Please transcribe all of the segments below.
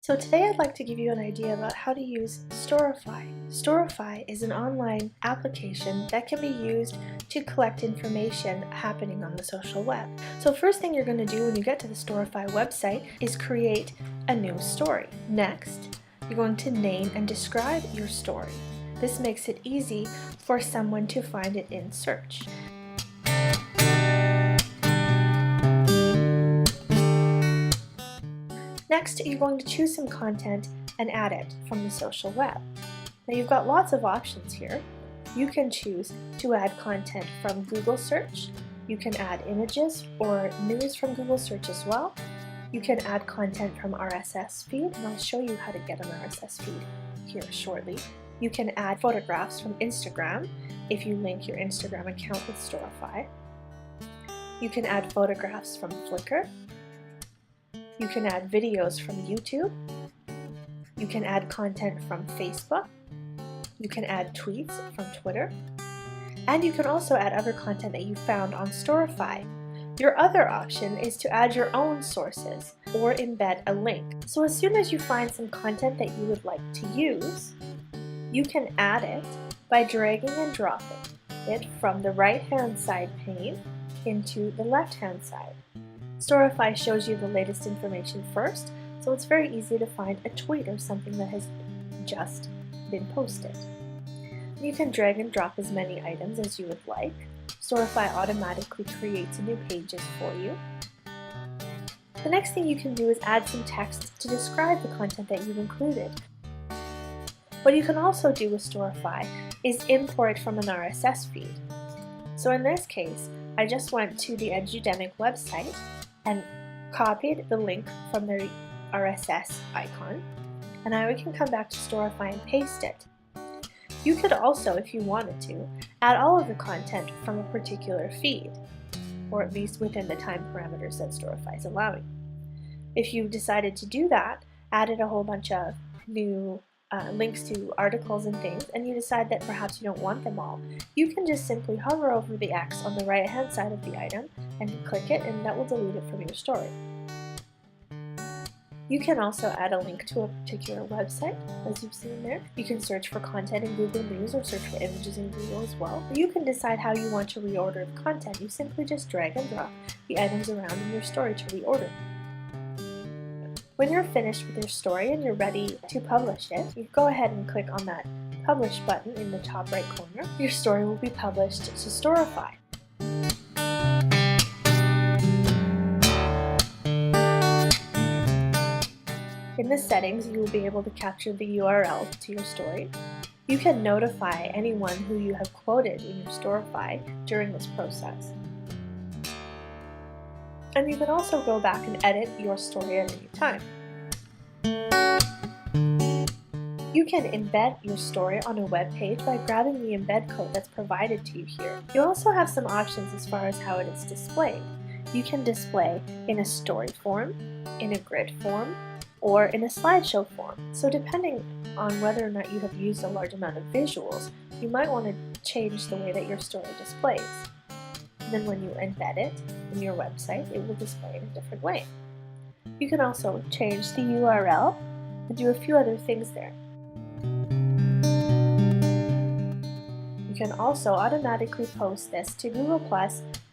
So today I'd like to give you an idea about how to use Storify. Storify is an online application that can be used to collect information happening on the social web. So first thing you're going to do when you get to the Storify website is create a new story. Next, you're going to name and describe your story. This makes it easy for someone to find it in search. Next, you're going to choose some content and add it from the social web. Now you've got lots of options here. You can choose to add content from Google search. You can add images or news from Google search as well. You can add content from RSS feed, and I'll show you how to get an RSS feed here shortly. You can add photographs from Instagram if you link your Instagram account with Storify. You can add photographs from Flickr. You can add videos from YouTube. You can add content from Facebook. You can add tweets from Twitter. And you can also add other content that you found on Storify. Your other option is to add your own sources or embed a link. So as soon as you find some content that you would like to use, you can add it by dragging and dropping it from the right-hand side pane into the left-hand side. Storify shows you the latest information first, so it's very easy to find a tweet or something that has just been posted. You can drag and drop as many items as you would like. Storify automatically creates new pages for you. The next thing you can do is add some text to describe the content that you've included. What you can also do with Storify is import from an RSS feed. So in this case, I just went to the Edudemic website and copied the link from the RSS icon, and now we can come back to Storify and paste it. You could also, if you wanted to, add all of the content from a particular feed, or at least within the time parameters that Storify is allowing. If you decided to do that, added a whole bunch of new links to articles and things, and you decide that perhaps you don't want them all, you can just simply hover over the X on the right hand side of the item and click it, and that will delete it from your story. You can also add a link to a particular website, as you've seen there. You can search for content in Google News or search for images in Google as well. You can decide how you want to reorder the content. You simply just drag and drop the items around in your story to reorder. When you're finished with your story and you're ready to publish it, you go ahead and click on that Publish button in the top right corner. Your story will be published to Storify. In the settings, you will be able to capture the URL to your story. You can notify anyone who you have quoted in your Storify during this process. And you can also go back and edit your story at any time. You can embed your story on a web page by grabbing the embed code that's provided to you here. You also have some options as far as how it is displayed. You can display in a story form, in a grid form, or in a slideshow form. So depending on whether or not you have used a large amount of visuals, you might want to change the way that your story displays. Then when you embed it in your website, it will display in a different way. You can also change the URL and do a few other things there. You can also automatically post this to Google+,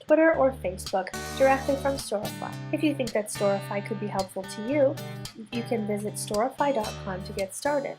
Twitter, or Facebook directly from Storify. If you think that Storify could be helpful to you, you can visit storify.com to get started.